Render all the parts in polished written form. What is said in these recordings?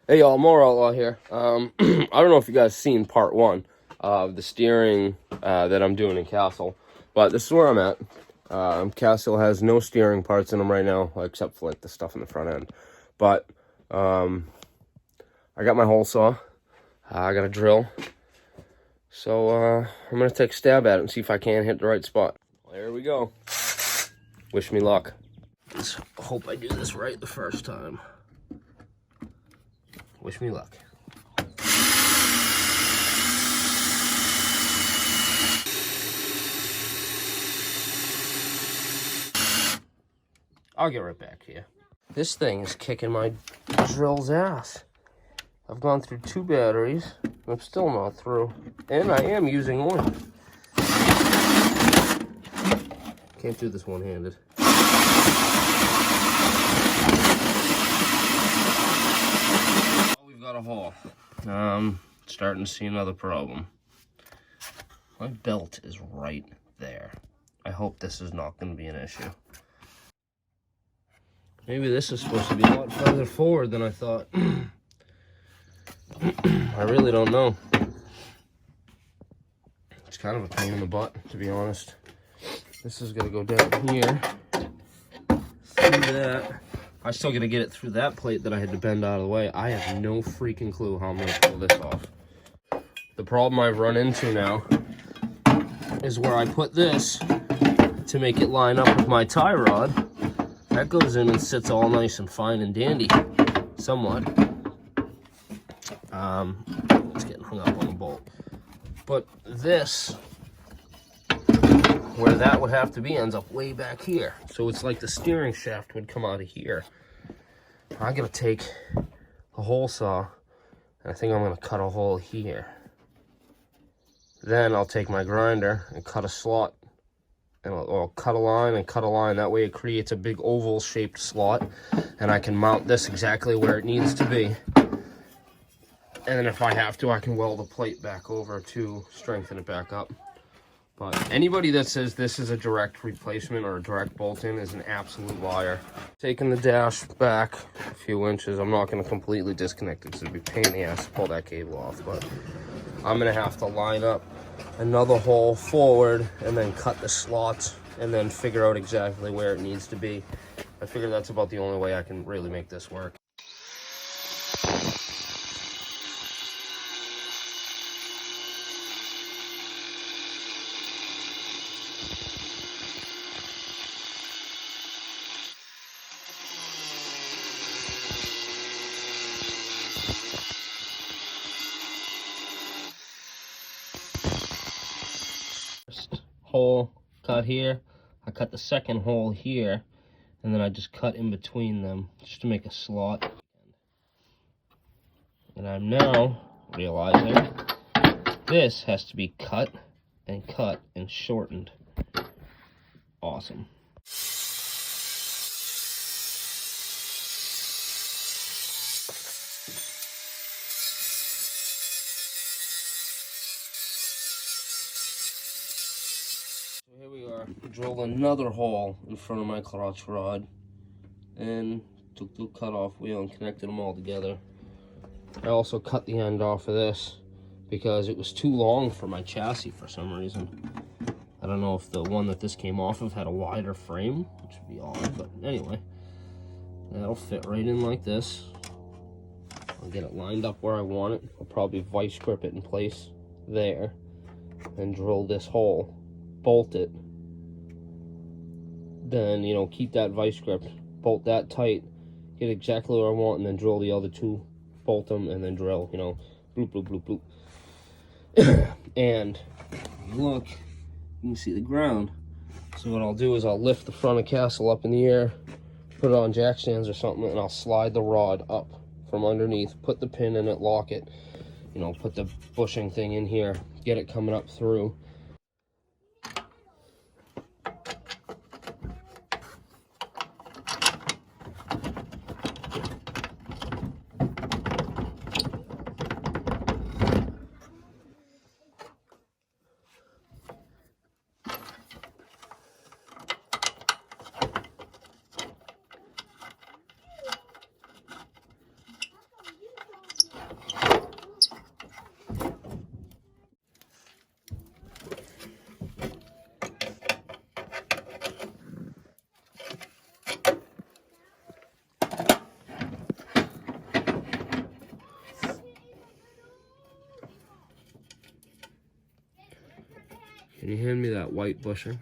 Hey y'all, Mower Outlaw here. I don't know if you guys seen part one of the steering that I'm doing in Castle, but this is where I'm at. Castle has no steering parts in them right now, except for like the stuff in the front end. But I got my hole saw, I got a drill, so I'm gonna take a stab at it and see if I can hit the right spot. Well, here we go. Wish me luck. Let's hope I do this right the first time. Wish me luck. I'll get right back to you. This thing is kicking my drill's ass. I've gone through 2 batteries. I'm still not through. And I am using oil. Can't do this one-handed. We've got a hole. Starting to see another problem. My belt is right there. I hope this is not going to be an issue. Maybe this is supposed to be a lot further forward than I thought. I really don't know. It's kind of a pain in the butt, to be honest. This is going to go down here. Through that. I still got to get it through that plate that I had to bend out of the way. I have no freaking clue how I'm going to pull this off. The problem I've run into now is where I put this to make it line up with my tie rod. That goes in and sits all nice and fine and dandy, somewhat. It's getting hung up on the bolt. But this, where that would have to be, ends up way back here. So it's like the steering shaft would come out of here. I gotta take a hole saw, and I think I'm gonna cut a hole here. Then I'll take my grinder and cut a slot. And I'll cut a line and cut a line. That way it creates a big oval shaped slot, and I can mount this exactly where it needs to be. And then if I have to, I can weld a plate back over to strengthen it back up. But anybody that says this is a direct replacement or a direct bolt-in is an absolute liar. Taking the dash back a few inches. I'm not going to completely disconnect it, so it'd be a pain in the ass to pull that cable off. But I'm going to have to line up another hole forward and then cut the slots and then figure out exactly where it needs to be. I figure that's about the only way I can really make this work. Hole cut here, I cut the second hole here, and then I just cut in between them just to make a slot. And I'm now realizing this has to be cut and shortened. Awesome. So here we are, drilled another hole in front of my clutch rod and took the cutoff wheel and connected them all together. I also cut the end off of this because it was too long for my chassis for some reason. I don't know if the one that this came off of had a wider frame, which would be odd, but anyway. That'll fit right in like this. I'll get it lined up where I want it. I'll probably vice grip it in place there and drill this hole. Bolt it, then keep that vice grip, bolt that tight, get exactly where I want, and then drill the other 2, bolt them, and then drill, bloop bloop bloop bloop. And look, you can see the ground. So what I'll do is I'll lift the front of Castle up in the air, put it on jack stands or something, and I'll slide the rod up from underneath, put the pin in it, lock it, put the bushing thing in here, get it coming up through. Can you hand me that white bushing?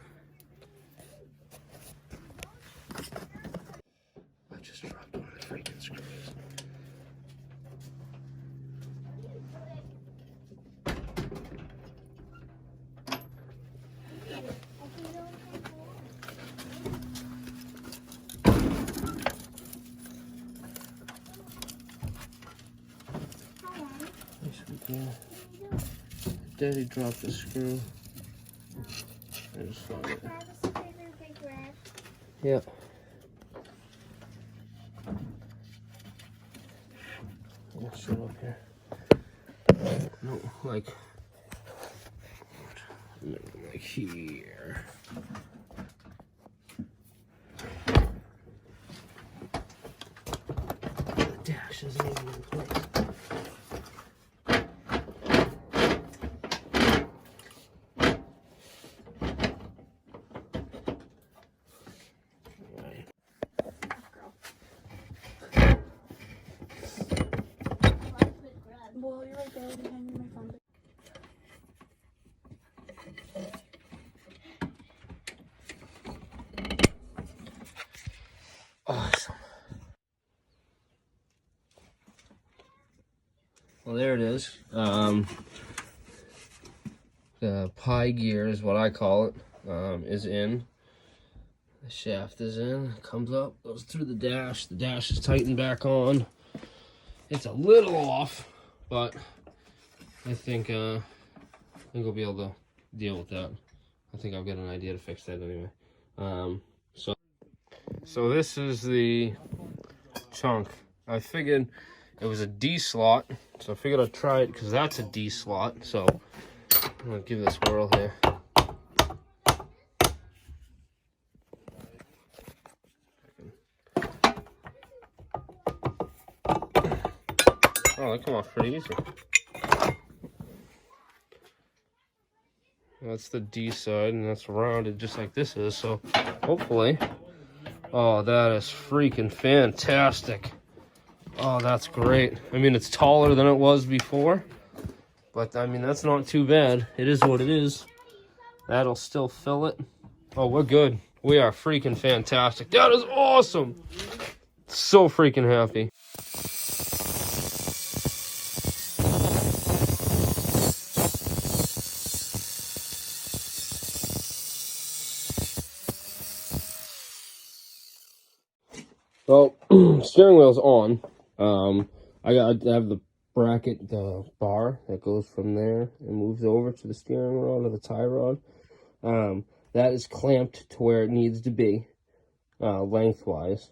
I just dropped one of the freaking screws. Daddy dropped the screw. I just found it. Yeah. I'll sit up here. No, like here. The dash isn't even in place. Well, you're right there. Behind my phone. Awesome. Well, there it is. The pie gear is what I call it. Is in. The shaft is in. Comes up, goes through the dash. The dash is tightened back on. It's a little off, but I think we'll be able to deal with that. I think I'll get an idea to fix that anyway. So this is the chunk. I figured it was a D slot, so I figured I'd try it because that's a D slot. So I'm gonna give this a whirl here. Oh, that came off pretty easy. That's the D side, and that's rounded just like this is, so hopefully... Oh, that is freaking fantastic. Oh, that's great. I mean, it's taller than it was before, but I mean, that's not too bad. It is what it is. That'll still fill it. Oh, we're good. We are freaking fantastic. That is awesome. So freaking happy. Well, steering wheel's on. I have the bracket, the bar that goes from there and moves over to the steering rod or the tie rod. That is clamped to where it needs to be, lengthwise.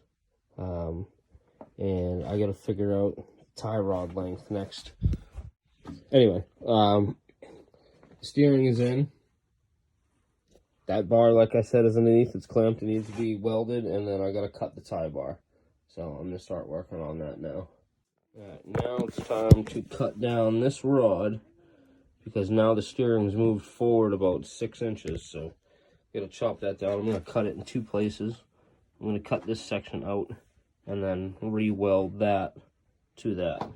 And I gotta figure out tie rod length next. Anyway, steering is in. That bar, like I said, is underneath. It's clamped. It needs to be welded, and then I gotta cut the tie bar. So I'm gonna start working on that now. Alright, now it's time to cut down this rod because now the steering's moved forward about 6 inches. So I'm gonna chop that down. I'm gonna cut it in 2 places. I'm gonna cut this section out and then re-weld that to that.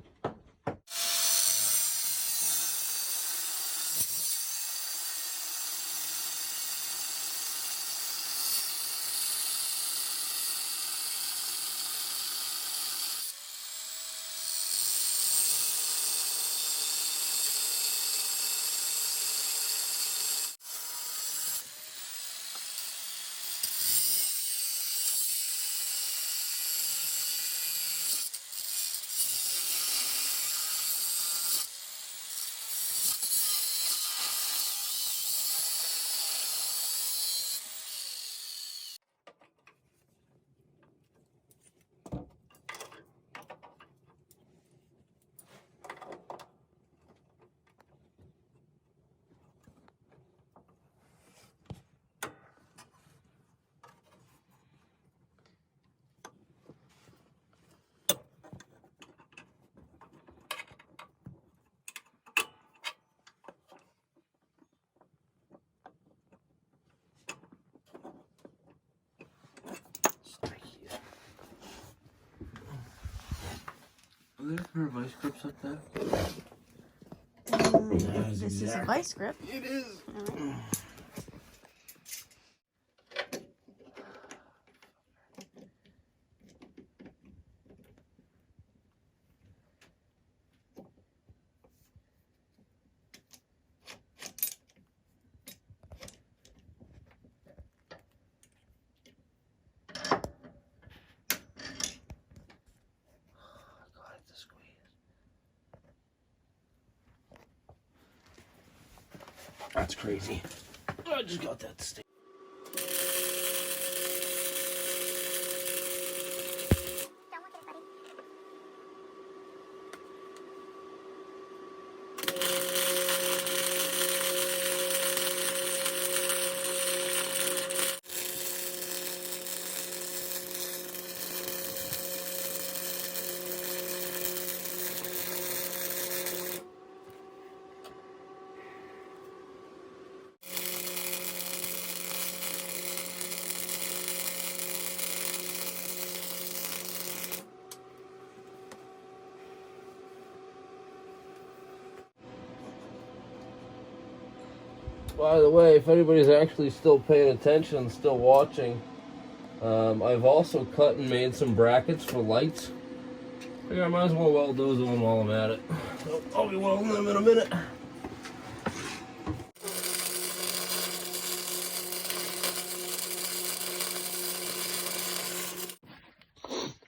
Are there a pair of vice grips up there? This is a vice grip. It is. That's crazy. I just got that stick. By the way, if anybody's actually still paying attention and still watching, I've also cut and made some brackets for lights. I might as well weld those on while I'm at it. So I'll be welding them in a minute.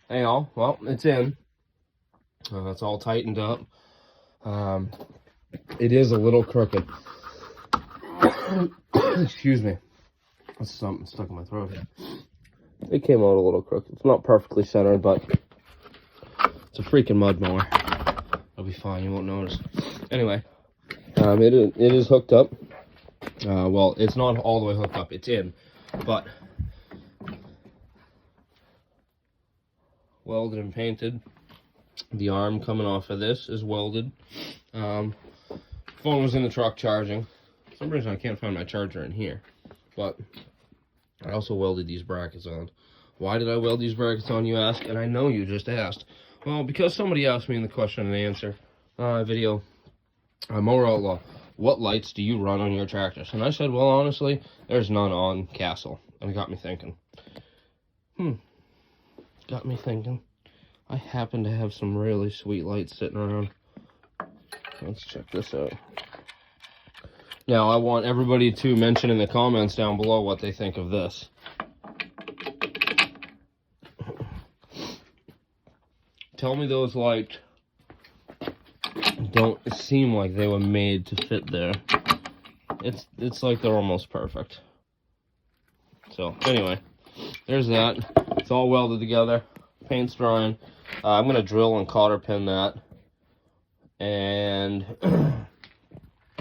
Hey all, well, it's in. It's all tightened up. It is a little crooked. Excuse me. That's something stuck in my throat here. It came out a little crooked. It's not perfectly centered, but it's a freaking mud mower. It'll be fine. You won't notice. Anyway, it is hooked up. Well, it's not all the way hooked up. It's in, but welded and painted. The arm coming off of this is welded. Phone was in the truck charging. For some reason I can't find my charger in here, but I also welded these brackets on. Why did I weld these brackets on, you ask? And I know you just asked. Well, because somebody asked me in the question and answer video, Mower Outlaw, what lights do you run on your tractors? And I said, well, honestly, there's none on Castle. And it got me thinking. Got me thinking. I happen to have some really sweet lights sitting around. Let's check this out. Now, I want everybody to mention in the comments down below what they think of this. Tell me those lights don't seem like they were made to fit there. It's like they're almost perfect. So, anyway, there's that. It's all welded together. Paint's drying. I'm going to drill and cotter pin that. And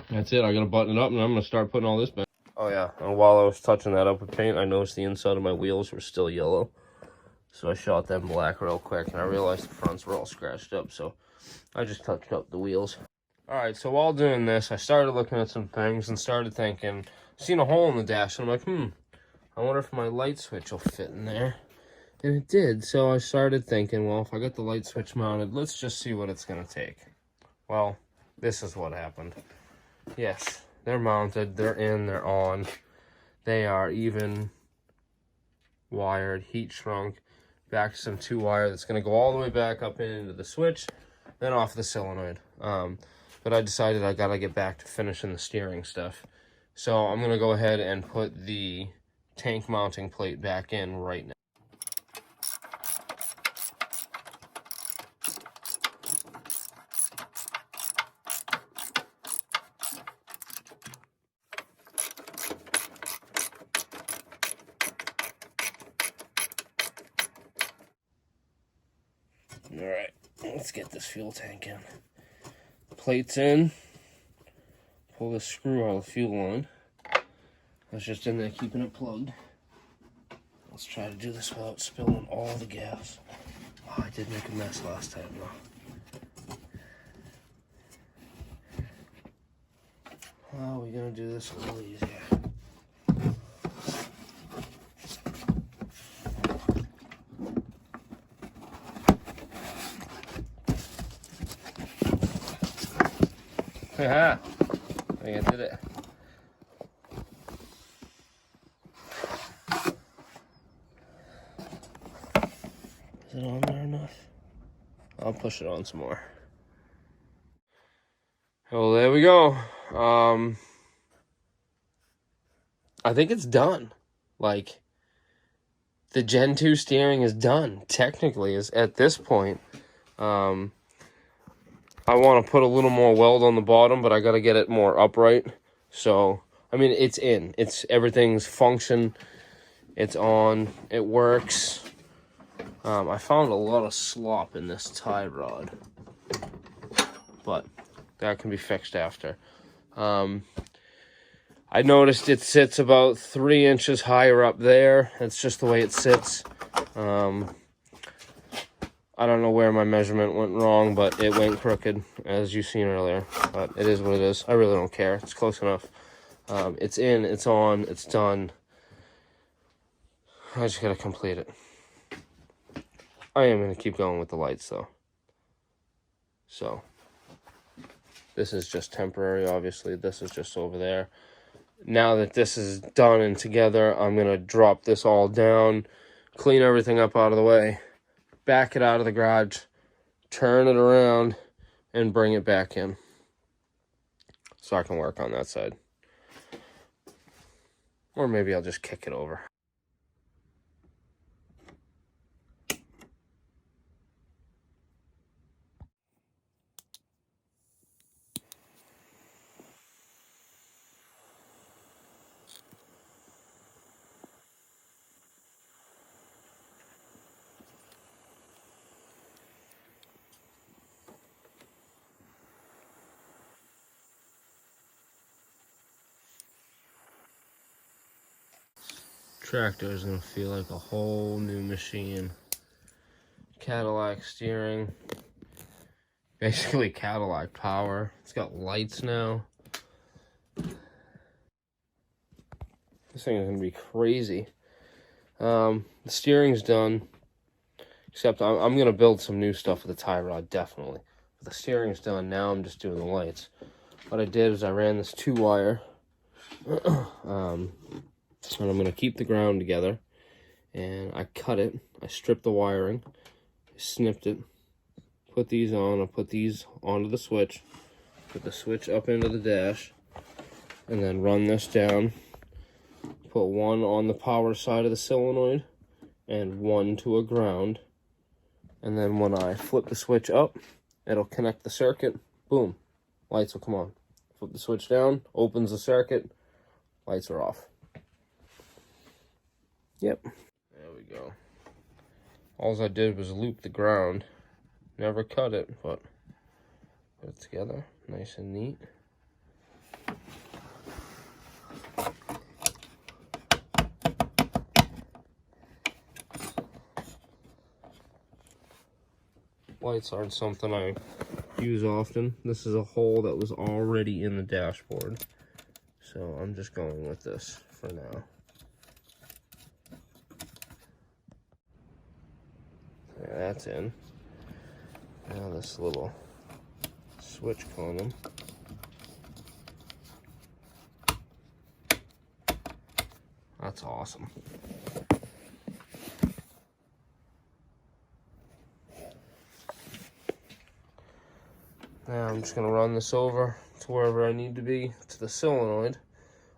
that's it. I got to button it up, and I'm going to start putting all this back. Oh, yeah. And while I was touching that up with paint, I noticed the inside of my wheels were still yellow. So I shot them black real quick, and I realized the fronts were all scratched up. So I just touched up the wheels. All right, so while doing this, I started looking at some things and started thinking, seen a hole in the dash, and I'm like, I wonder if my light switch will fit in there. And it did, so I started thinking, well, if I get the light switch mounted, let's just see what it's going to take. Well, this is what happened. Yes, they're mounted, they're in, they're on. They are even wired, heat shrunk, back to some 2-wire that's going to go all the way back up into the switch, then off the solenoid. But I decided I got to get back to finishing the steering stuff. So I'm going to go ahead and put the tank mounting plate back in right now. Alright, let's get this fuel tank in. Plate's in. Pull this screw out of the fuel line. I was just in there keeping it plugged. Let's try to do this without spilling all the gas. Oh, I did make a mess last time though. Well, we're gonna do this a little easier. Haha, I think I did it. Is it on there enough? I'll push it on some more. Well, there we go. I think it's done. Like, the Gen 2 steering is done, technically, is at this point. I want to put a little more weld on the bottom, but I got to get it more upright. So, I mean, it's in. Everything's function. It's on. It works. I found a lot of slop in this tie rod, but that can be fixed after. I noticed it sits about 3 inches higher up there. That's just the way it sits. I don't know where my measurement went wrong, but it went crooked, as you seen earlier. But it is what it is. I really don't care. It's close enough. It's in, it's on, it's done. I just gotta complete it. I am gonna keep going with the lights, though. So, this is just temporary, obviously. This is just over there. Now that this is done and together, I'm gonna drop this all down, clean everything up out of the way, back it out of the garage, turn it around, and bring it back in. So I can work on that side. Or maybe I'll just kick it over. Tractor is gonna feel like a whole new machine. Cadillac steering, basically Cadillac power. It's got lights now. This thing is gonna be crazy. The steering's done, except I'm gonna build some new stuff with the tie rod, definitely. But the steering's done. Now I'm just doing the lights. What I did is I ran this 2-wire. And I'm going to keep the ground together, and I cut it, I stripped the wiring, snipped it, put these on, I'll put these onto the switch, put the switch up into the dash, and then run this down, put one on the power side of the solenoid, and one to a ground, and then when I flip the switch up, it'll connect the circuit, boom, lights will come on. Flip the switch down, opens the circuit, lights are off. Yep. There we go. All I did was loop the ground. Never cut it, but put it together. Nice and neat. Lights aren't something I use often. This is a hole that was already in the dashboard. So I'm just going with this for now. There, that's in. Now this little switch condom. That's awesome. Now I'm just going to run this over to wherever I need to be, to the solenoid.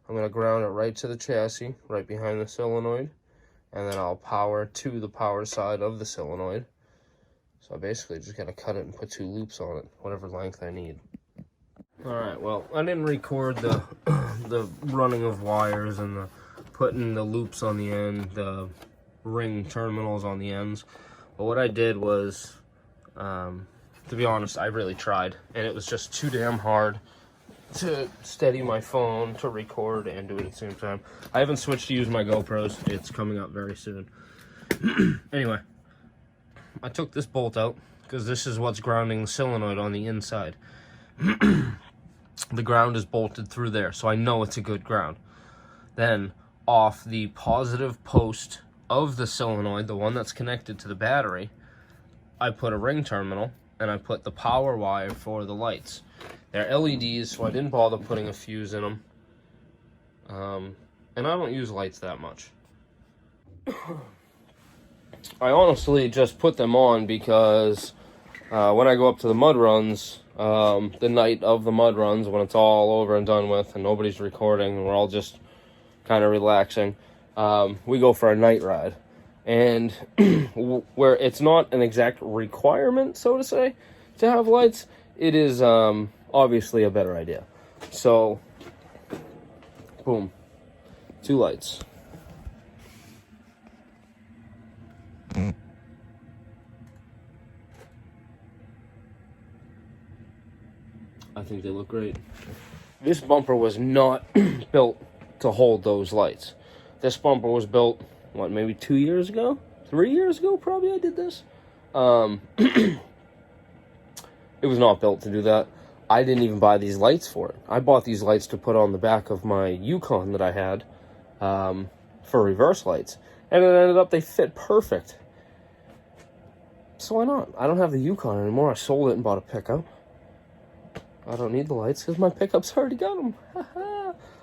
I'm going to ground it right to the chassis, right behind the solenoid. And then I'll power to the power side of the solenoid. So I basically just got to cut it and put 2 loops on it, whatever length I need. Alright, well, I didn't record the the running of wires and the putting the loops on the end, the ring terminals on the ends. But what I did was, to be honest, I really tried. And it was just too damn hard to steady my phone, to record, and do it at the same time. I haven't switched to use my GoPros. It's coming up very soon. Anyway, I took this bolt out, because this is what's grounding the solenoid on the inside. The ground is bolted through there, so I know it's a good ground. Then, off the positive post of the solenoid, the one that's connected to the battery, I put a ring terminal, and I put the power wire for the lights. They're LEDs, so I didn't bother putting a fuse in them. And I don't use lights that much. I honestly just put them on because when I go up to the mud runs, the night of the mud runs, when it's all over and done with and nobody's recording and we're all just kind of relaxing, we go for a night ride. And where it's not an exact requirement, so to say, to have lights, it is obviously a better idea. So Boom. 2 lights. I think they look great. This bumper was not built to hold those lights. This bumper was built, what, maybe 2 years ago? 3 years ago, probably I did this. It was not built to do that. I didn't even buy these lights for it. I bought these lights to put on the back of my Yukon that I had for reverse lights. And it ended up, they fit perfect. So why not? I don't have the Yukon anymore. I sold it and bought a pickup. I don't need the lights because my pickup's already got them.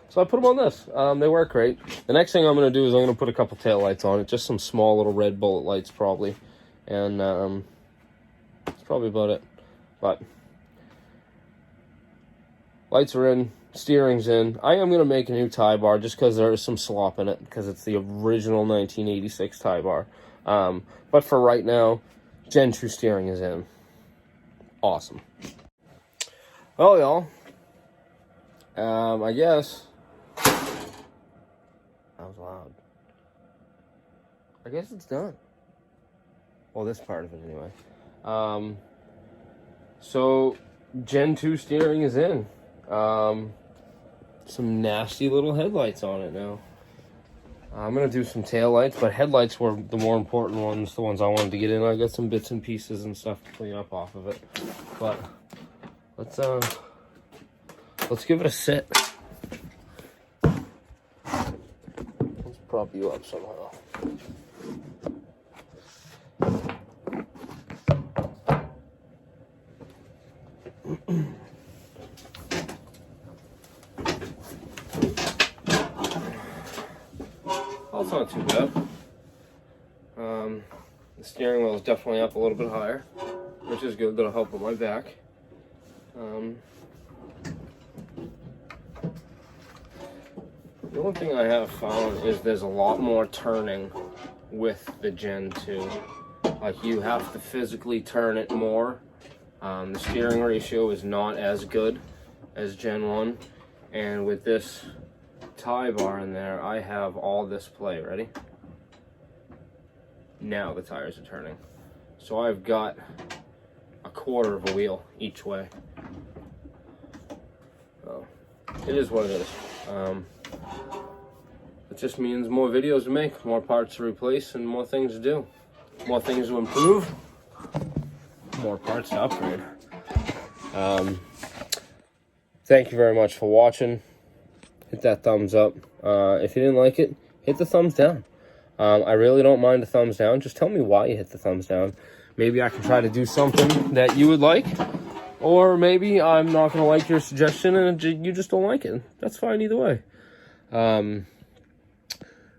So I put them on this. They work great. The next thing I'm going to do is I'm going to put a couple tail lights on it. Just some small little red bullet lights probably. And that's probably about it. But lights are in. Steering's in. I am going to make a new tie bar just because there is some slop in it. Because it's the original 1986 tie bar. But for right now, Gen 2 steering is in. Awesome. Well, y'all, I guess that was loud. I guess it's done. Well, this part of it anyway. So Gen 2 steering is in. Some nasty little headlights on it now. I'm gonna do some tail lights, but headlights were the more important ones, the ones I wanted to get in. I got some bits and pieces and stuff to clean up off of it, but let's give it a sit. Let's prop you up somehow. Well, it's not too bad. The steering wheel is definitely up a little bit higher, which is good. That'll help with my back. The only thing I have found is there's a lot more turning with the Gen 2. Like, you have to physically turn it more. The steering ratio is not as good as Gen 1. And with this tie bar in there, I have all this play. Ready? Now the tires are turning. So I've got a quarter of a wheel each way. So it is what it is. It just means more videos to make, more parts to replace, and more things to do. More things to improve, more parts to upgrade. Thank you very much for watching. Hit that thumbs up. If you didn't like it, hit the thumbs down. I really don't mind a thumbs down. Just tell me why you hit the thumbs down. Maybe I can try to do something that you would like. Or maybe I'm not going to like your suggestion and you just don't like it. That's fine either way.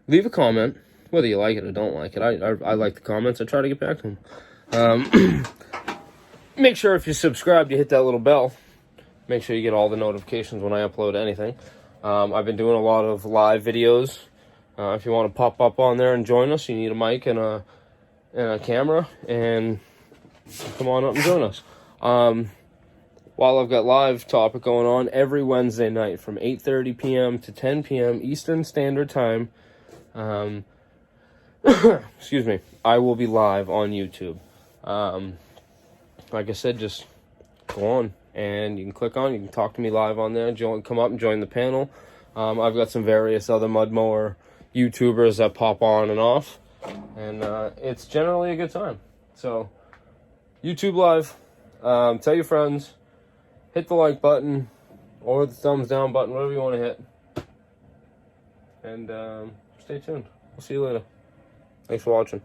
Leave a comment, whether you like it or don't like it. I like the comments. I try to get back to them. Make sure if you're subscribed, you hit that little bell. Make sure you get all the notifications when I upload anything. I've been doing a lot of live videos. If you want to pop up on there and join us, you need a mic and a camera, and come on up and join us. While I've got live topic going on every Wednesday night from 8:30 p.m. to 10 p.m. Eastern Standard Time, excuse me, I will be live on YouTube. Like I said, just go on and you can click on, you can talk to me live on there, come up and join the panel. I've got some various other mud mower YouTubers that pop on and off, and it's generally a good time. So YouTube live, tell your friends, hit the like button or the thumbs down button, whatever you want to hit, and stay tuned. We'll see you later. Thanks for watching.